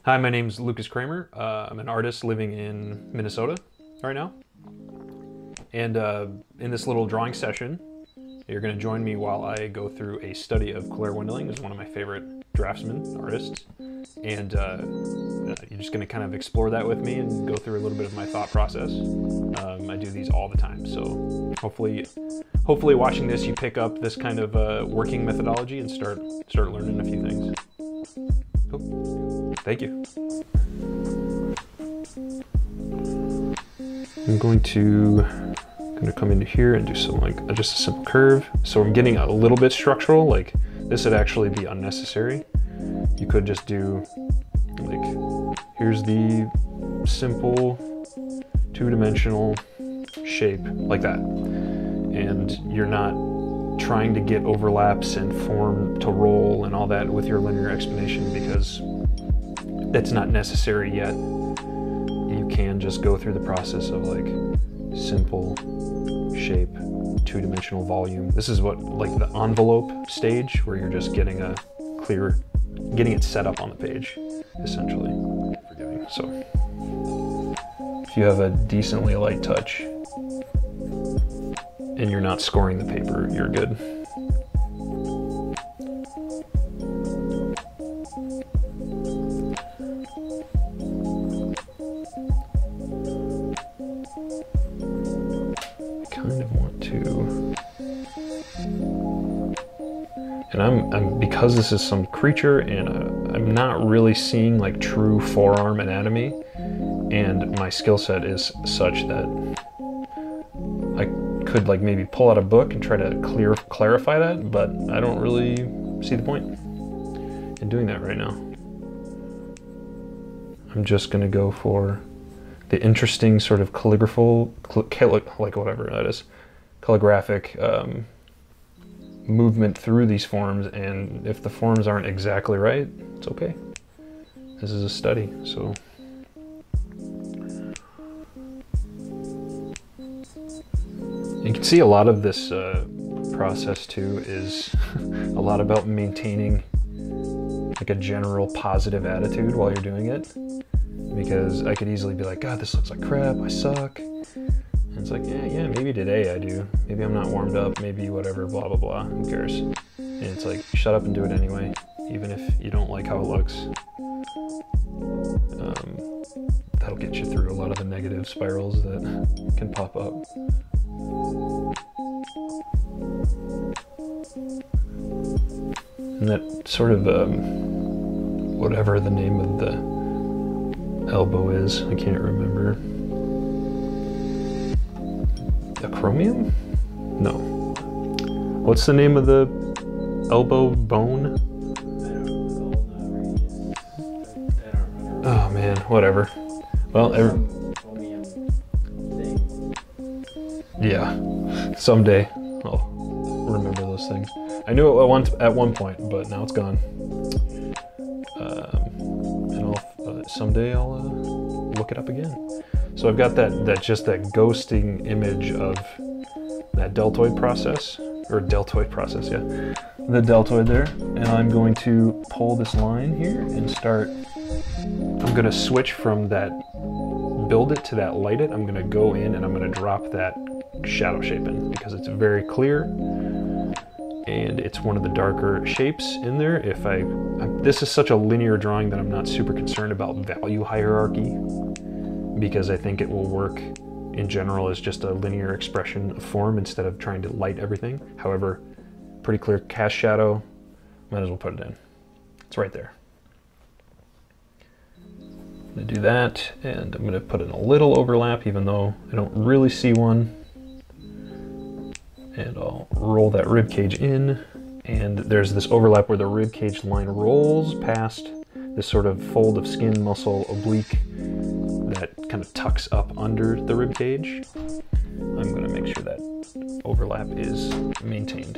Hi, my name's Lucas Kremer. I'm an artist living in Minnesota right now. And in this little drawing session, you're going to join me while I go through a study of Claire Wendling, who's one of my favorite draftsman artists. And you're just going to kind of explore that with me and go through a little bit of my thought process. I do these all the time, so hopefully watching this you pick up this kind of working methodology and start learning a few things. Cool. Thank you. I'm going to come into here and do some just a simple curve. So I'm getting a little bit structural. Like this would actually be unnecessary. You could just do here's the simple two-dimensional shape like that, and you're not trying to get overlaps and form to roll and all that with your linear explanation because that's not necessary yet. You can just go through the process of simple shape, two-dimensional volume. This is what the envelope stage where you're just getting it set up on the page, essentially. Forgiving. So if you have a decently light touch and you're not scoring the paper, you're good. Kind of want to, and I'm because this is some creature and I'm not really seeing true forearm anatomy, and my skill set is such that I could maybe pull out a book and try to clarify that, but I don't really see the point in doing that right now. I'm just gonna go for the interesting sort of whatever that is, calligraphic movement through these forms, and if the forms aren't exactly right, it's okay. This is a study, so. You can see a lot of this process too is a lot about maintaining a general positive attitude while you're doing it. Because I could easily be like, God, this looks like crap, I suck. And it's like, yeah, maybe today I do. Maybe I'm not warmed up, maybe whatever, blah, blah, blah, who cares? And it's like, shut up and do it anyway, even if you don't like how it looks. That'll get you through a lot of the negative spirals that can pop up. And that sort of, whatever the name of the elbow is, I can't remember. Acromion? No. What's the name of the elbow bone? Oh man, whatever. Well, yeah, someday I'll remember those things. I knew it at one point, but now it's gone. Someday I'll look it up again. So I've got that ghosting image of that deltoid process, yeah, the deltoid there, and I'm going to pull this line here and start. I'm going to switch from that build it to that light it. I'm going to go in and I'm going to drop that shadow shape in because it's very clear. And it's one of the darker shapes in there. This is such a linear drawing that I'm not super concerned about value hierarchy because I think it will work in general as just a linear expression of form instead of trying to light everything. However, pretty clear cast shadow, might as well put it in. It's right there. I'm gonna do that, and I'm gonna put in a little overlap even though I don't really see one. And I'll roll that rib cage in, and there's this overlap where the rib cage line rolls past this sort of fold of skin, muscle, oblique that kind of tucks up under the rib cage. I'm going to make sure that overlap is maintained.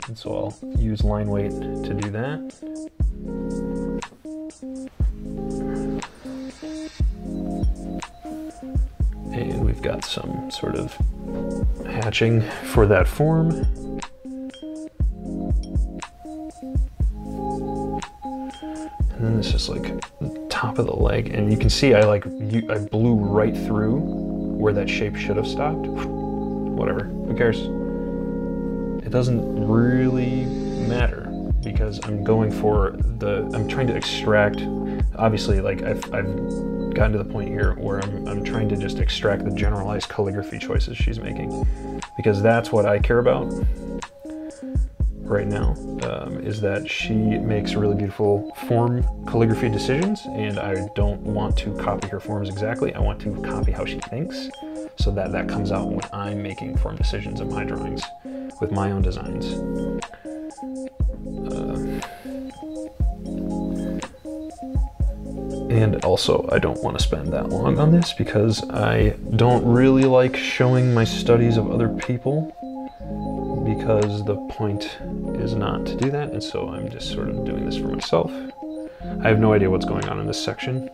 And so I'll use line weight to do that. And we've got some sort of hatching for that form. And then this is like the top of the leg, and you can see I blew right through where that shape should have stopped. Whatever, who cares? It doesn't really matter because I'm going for I'm trying to extract, obviously, like I've gotten to the point here where I'm trying to just extract the generalized calligraphy choices she's making, because that's what I care about right now, is that she makes really beautiful form calligraphy decisions, and I don't want to copy her forms exactly. I want to copy how she thinks, so that comes out when I'm making form decisions in my drawings with my own designs. And also, I don't want to spend that long on this because I don't really like showing my studies of other people, because the point is not to do that, and so I'm just sort of doing this for myself. I have no idea what's going on in this section,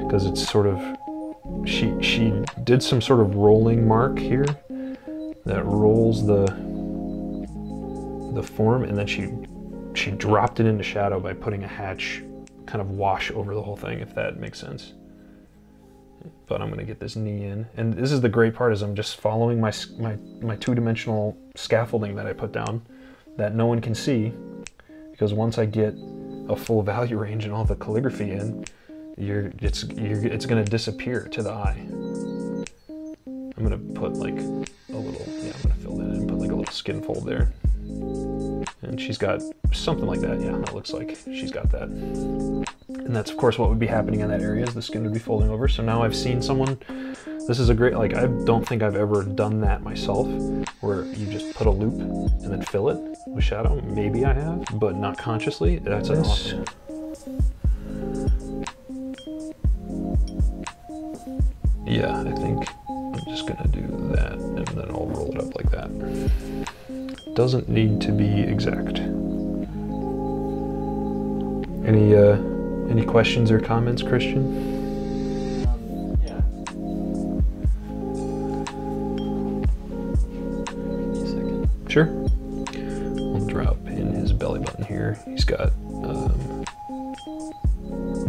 because it's sort of, she did some sort of rolling mark here that rolls the form, and then she dropped it into shadow by putting a hatch kind of wash over the whole thing, if that makes sense. But I'm gonna get this knee in, and this is the great part, is I'm just following my two-dimensional scaffolding that I put down that no one can see, because once I get a full value range and all the calligraphy in, it's gonna disappear to the eye. I'm gonna put like a little, yeah, I'm gonna fill that in and put like a little skin fold there. And she's got something like that. Yeah, that looks like she's got that. And that's of course what would be happening in that area, is the skin would be folding over. So now I've seen someone, this is a great, like, I don't think I've ever done that myself, where you just put a loop and then fill it with shadow. Maybe I have, but not consciously. That's awesome. Yeah, I think I'm just gonna do that, and then I'll roll it up like that. Doesn't need to be exact. Any questions or comments, Christian? Yeah. Give me a second. Sure. We'll drop in his belly button here. He's got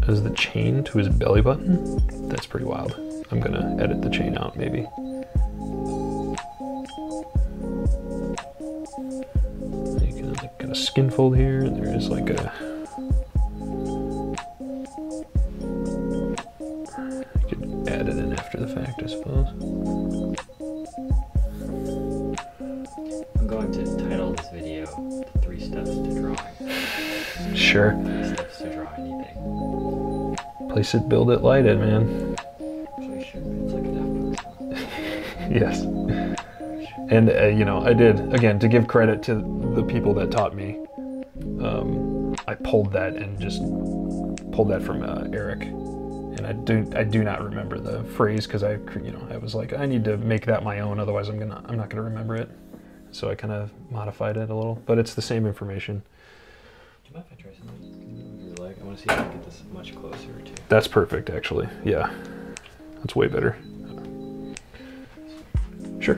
as the chain to his belly button. That's pretty wild. I'm gonna edit the chain out, maybe. Got a skin fold here, and there is like a, you could add it in after the fact, I suppose. I'm going to title this video 3 Steps to Drawing. Sure. 3 Steps to Draw Anything. Place it, build it, light it, man. Actually, should be. It's like a Daft Yes. And you know, I did, again, to give credit to the people that taught me, I pulled that from Eric, and I do not remember the phrase, because I was like, I need to make that my own, otherwise I'm not gonna remember it. So I kind of modified it a little, but it's the same information. Do you mind if I try something? Can you move your leg? I want to see if I can get this much closer to. That's perfect, actually. Yeah, that's way better. Sure.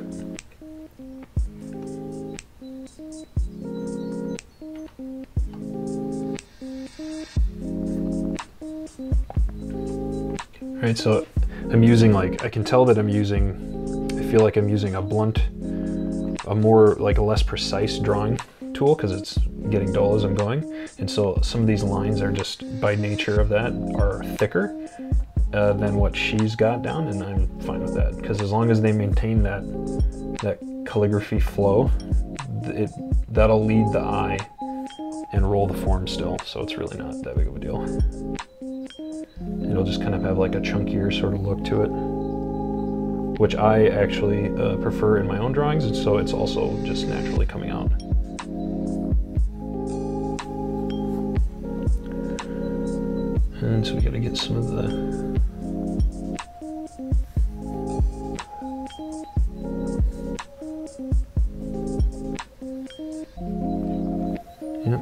Right, so I'm using, like, I can tell that I feel like I'm using a blunt, a less precise drawing tool, because it's getting dull as I'm going. And so some of these lines are just, by nature of that, are thicker than what she's got down, and I'm fine with that, because as long as they maintain that calligraphy flow, that'll lead the eye and roll the form still, so it's really not that big of a deal. It'll just kind of have like a chunkier sort of look to it, which I actually prefer in my own drawings, and so it's also just naturally coming out. And so we gotta get some of the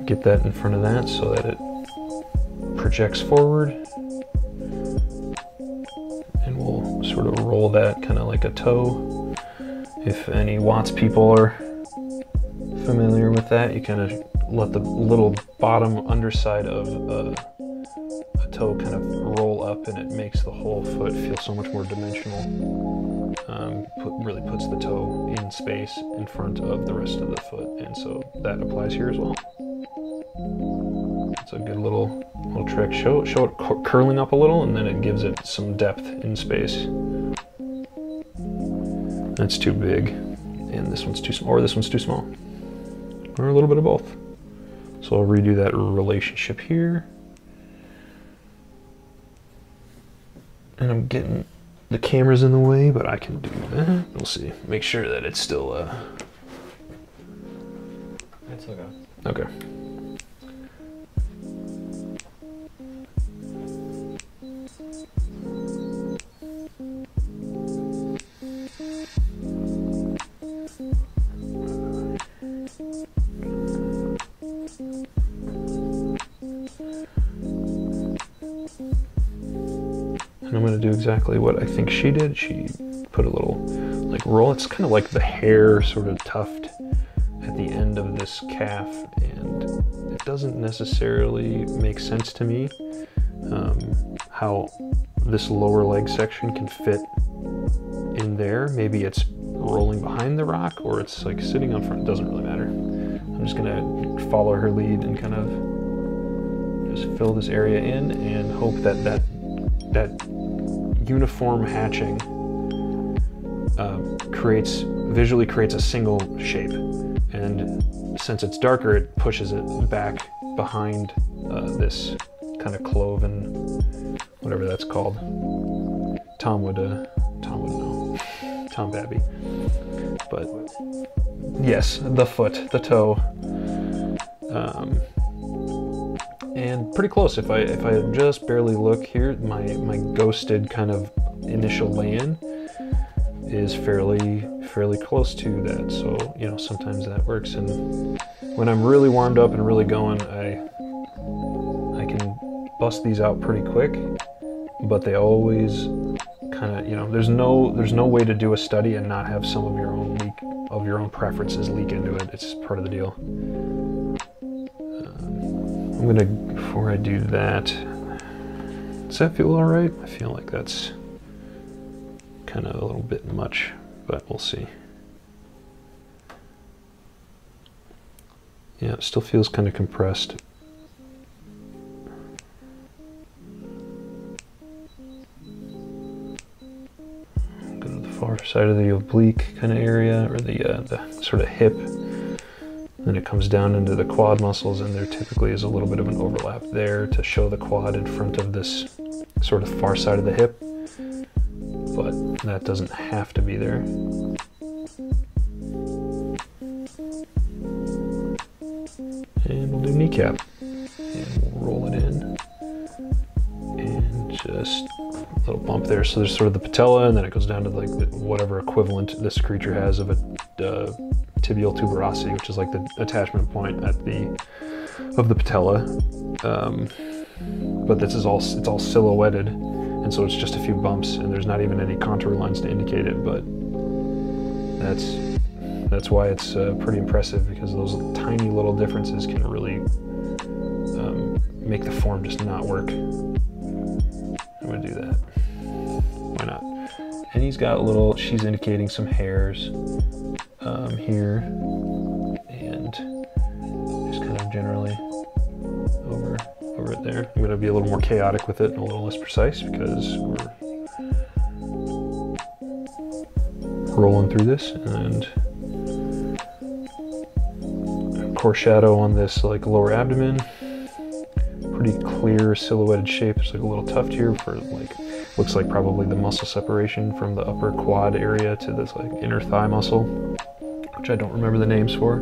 get that in front of that so that it projects forward, and we'll sort of roll that kind of like a toe. If any Watts people are familiar with that, you kind of let the little bottom underside of toe kind of roll up, and it makes the whole foot feel so much more dimensional. Really puts the toe in space in front of the rest of the foot, and so that applies here as well. It's a good little trick. Show it curling up a little, and then it gives it some depth in space. That's too big, and this one's too small, or this one's too small, or a little bit of both. So I'll redo that relationship here. And I'm getting the camera's in the way, but I can do that. We'll see. Make sure that it's still It's still go. Okay. And I'm going to do exactly what I think she did. She put a little like roll. It's kind of like the hair sort of tuft at the end of this calf, and it doesn't necessarily make sense to me how this lower leg section can fit in there. Maybe it's rolling behind the rock, or it's like sitting on front. It doesn't really matter. I'm just going to follow her lead and kind of just fill this area in and hope that that uniform hatching visually creates a single shape, and since it's darker, it pushes it back behind this kind of cloven, whatever that's called. Tom would know. Tom Babby. But yes, the foot, the toe. And pretty close. If I just barely look here, my ghosted kind of initial lay-in is fairly close to that. So, you know, sometimes that works. And when I'm really warmed up and really going, I can bust these out pretty quick, but they always kind of, you know, there's no way to do a study and not have some of your own preferences leak into it. It's part of the deal. I'm gonna, before I do that, does that feel all right? I feel like that's kind of a little bit much, but we'll see. Yeah, it still feels kind of compressed. Go to the far side of the oblique kind of area, or the sort of hip. Then it comes down into the quad muscles, and there typically is a little bit of an overlap there to show the quad in front of this sort of far side of the hip, but that doesn't have to be there. And we'll do kneecap, and we'll roll it in, and just a little bump there. So there's sort of the patella, and then it goes down to like whatever equivalent this creature has of a tibial tuberosity, which is like the attachment point at of the patella. But this is it's all silhouetted, and so it's just a few bumps, and there's not even any contour lines to indicate it. But that's why it's pretty impressive, because those tiny little differences can really make the form just not work. I'm gonna do that. Why not? And he's got she's indicating some hairs here, and just kind of generally over it there. I'm going to be a little more chaotic with it and a little less precise, because we're rolling through this. And core shadow on this like lower abdomen, pretty clear silhouetted shape. There's like a little tuft here for like, looks like probably the muscle separation from the upper quad area to this like inner thigh muscle, which I don't remember the names for.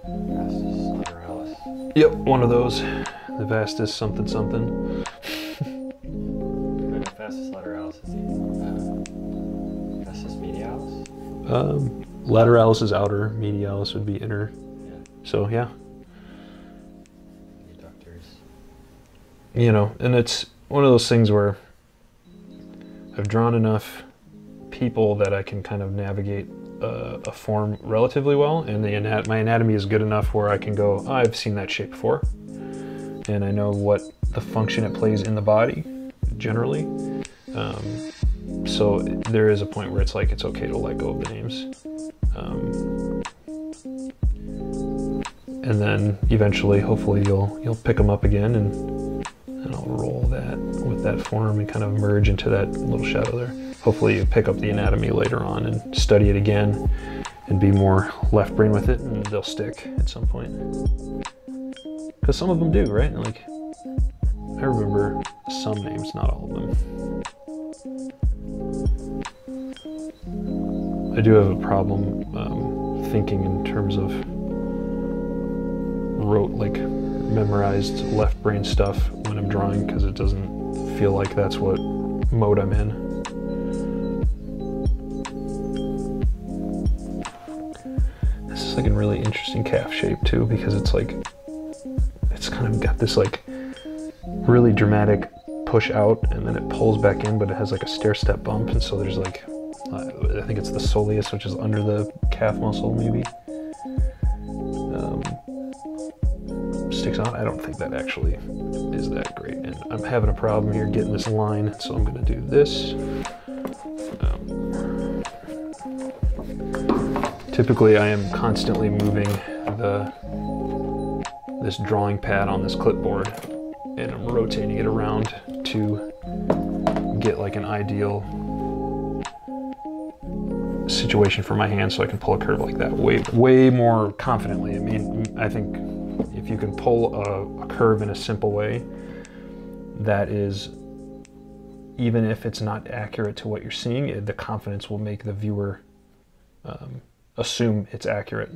Vastus lateralis. Yep, one of those. The vastus something something. Vastus lateralis is the vastus medialis. Lateralis is outer, medialis would be inner. Yeah. So yeah. Adductors. You know, and it's one of those things where I've drawn enough people that I can kind of navigate a form relatively well, and my anatomy is good enough where I can go, oh, I've seen that shape before, and I know what the function it plays in the body generally. So there is a point where it's like it's okay to let go of the names. And then eventually, hopefully, you'll pick them up again, and I'll roll that with that form and kind of merge into that little shadow there. Hopefully you pick up the anatomy later on and study it again and be more left brain with it, and they'll stick at some point. Because some of them do, right? Like, I remember some names, not all of them. I do have a problem thinking in terms of memorized left brain stuff when I'm drawing, because it doesn't feel like that's what mode I'm in. This is like a really interesting calf shape too, because it's like, it's kind of got this like really dramatic push out and then it pulls back in, but it has like a stair step bump, and so there's like, I think it's the soleus, which is under the calf muscle maybe. Sticks on. I don't think that actually is that great, and I'm having a problem here getting this line, so I'm going to do this. Typically I am constantly moving this drawing pad on this clipboard, and I'm rotating it around to get like an ideal situation for my hand so I can pull a curve like that way more confidently. I mean, I think if you can pull a curve in a simple way, that is, even if it's not accurate to what you're seeing, the confidence will make the viewer assume it's accurate.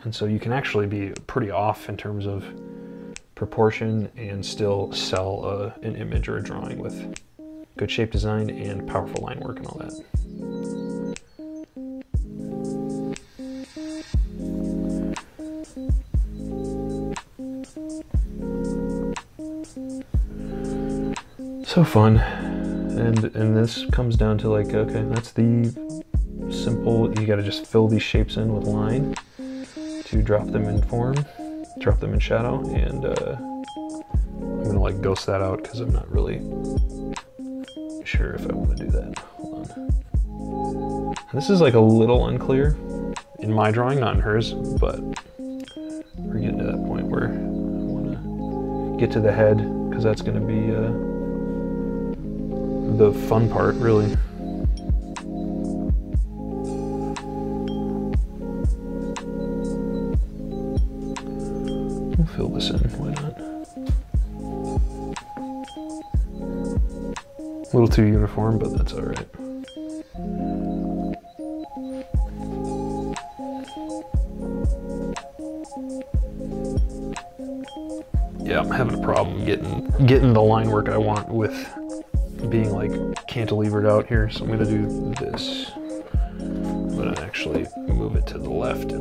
And so you can actually be pretty off in terms of proportion and still sell an image or a drawing with good shape design and powerful line work and all that. So fun. And this comes down to like, okay, that's the simple, you gotta just fill these shapes in with line to drop them in form, drop them in shadow, and I'm gonna like ghost that out because I'm not really sure if I want to do that. Hold on. And this is like a little unclear in my drawing, not in hers, but we're getting to that point where I want to get to the head, because that's going to be the fun part, really. We'll fill this in, why not? A little too uniform, but that's all right. Yeah, I'm having a problem getting the line work I want with being like cantilevered out here, so I'm gonna do this. I'm gonna actually move it to the left.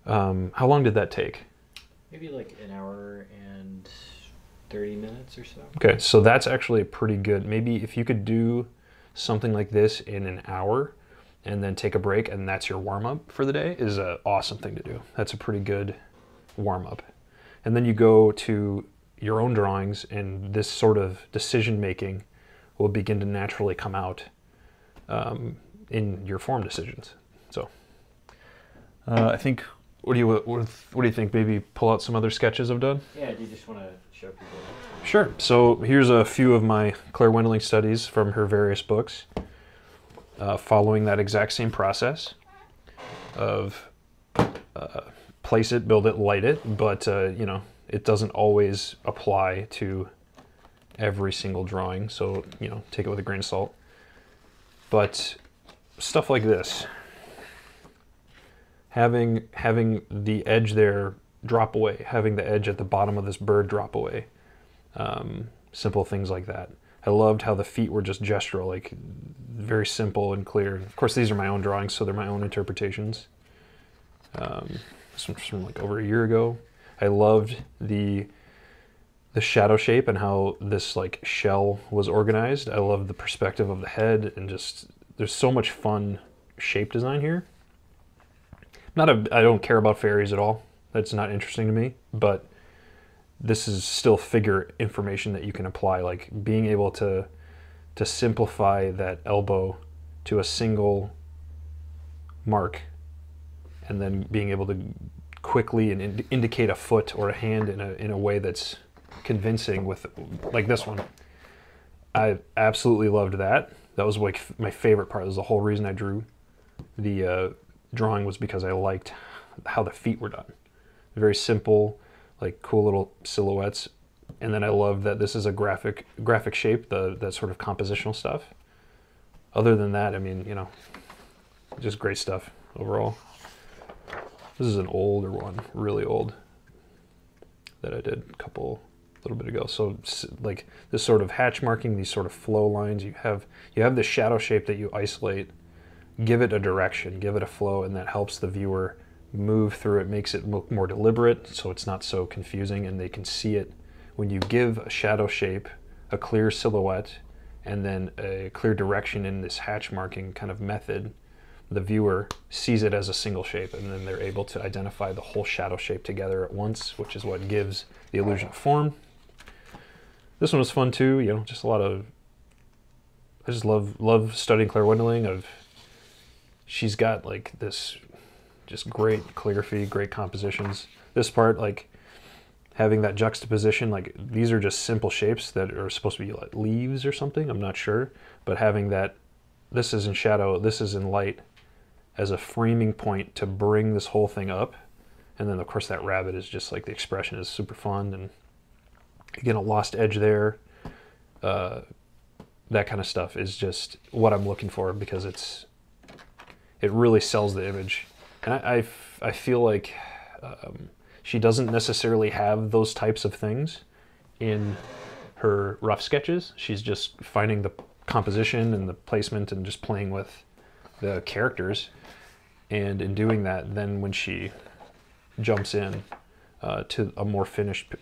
How long did that take? Maybe like an hour and 30 minutes or so. Okay, so that's actually pretty good. Maybe if you could do something like this in an hour and then take a break and that's your warm-up for the day is an awesome thing to do. That's a pretty good warm-up. And then you go to your own drawings and this sort of decision-making will begin to naturally come out in your form decisions. So I think, what do you think? Maybe pull out some other sketches I've done? Yeah, do you just want to show people? Sure. So here's a few of my Claire Wendling studies from her various books, following that exact same process of place it, build it, light it, but you know, it doesn't always apply to every single drawing, so you know, take it with a grain of salt. But stuff like this, having the edge there drop away, having the edge at the bottom of this bird drop away, simple things like that. I loved how the feet were just gestural, like very simple and clear. Of course, these are my own drawings, so they're my own interpretations. This one's from like over a year ago. I loved the shadow shape and how this like shell was organized. I love the perspective of the head, and just there's so much fun shape design here. I don't care about fairies at all. That's not interesting to me, but this is still figure information that you can apply, like being able to simplify that elbow to a single mark, and then being able to quickly and indicate a foot or a hand in a way that's convincing with, like this one. I absolutely loved that. That was like my favorite part. That was the whole reason I drew the drawing, was because I liked how the feet were done. Very simple, like cool little silhouettes. And then I love that this is a graphic shape, that sort of compositional stuff. Other than that, I mean, you know, just great stuff overall. This is an older one, really old, that I did a little bit ago. So like this sort of hatch marking, these sort of flow lines, you have the shadow shape that you isolate, give it a direction, give it a flow, and that helps the viewer move through it, makes it look more deliberate, so it's not so confusing and they can see it. When you give a shadow shape, a clear silhouette, and then a clear direction in this hatch marking kind of method, the viewer sees it as a single shape, and then they're able to identify the whole shadow shape together at once, which is what gives the illusion of form. This one was fun too, you know, just a lot of, I just love studying Claire Wendling. She's got like this just great calligraphy, great compositions. This part, like having that juxtaposition, like these are just simple shapes that are supposed to be like leaves or something, I'm not sure, but having that, this is in shadow, this is in light, as a framing point to bring this whole thing up. And then of course that rabbit is just like, the expression is super fun, and again, a lost edge there. That kind of stuff is just what I'm looking for, because it really sells the image. And I feel like she doesn't necessarily have those types of things in her rough sketches. She's just finding the composition and the placement and just playing with the characters. And in doing that, then when she jumps in to a more finished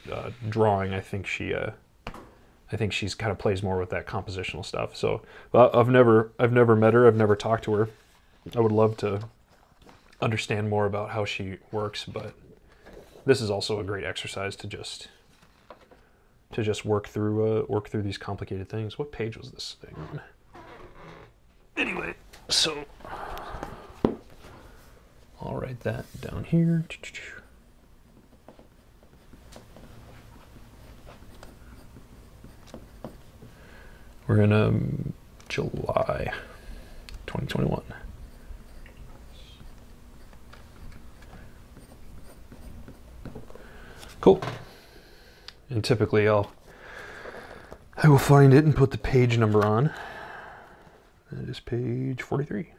drawing, I think she's kind of plays more with that compositional stuff. So I've never met her, I've never talked to her. I would love to understand more about how she works, but this is also a great exercise to just work through these complicated things. What page was this thing on? Anyway, so I'll write that down here. We're in July 2021. Cool. And typically I will find it and put the page number on. That is page 43.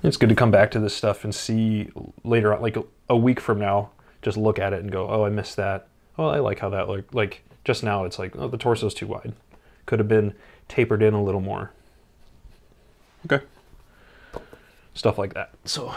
It's good to come back to this stuff and see later on, like a week from now, just look at it and go, oh, I missed that. Oh, I like how that looked. Like just now it's like, oh, the torso's too wide. Could have been tapered in a little more. Okay. Stuff like that. So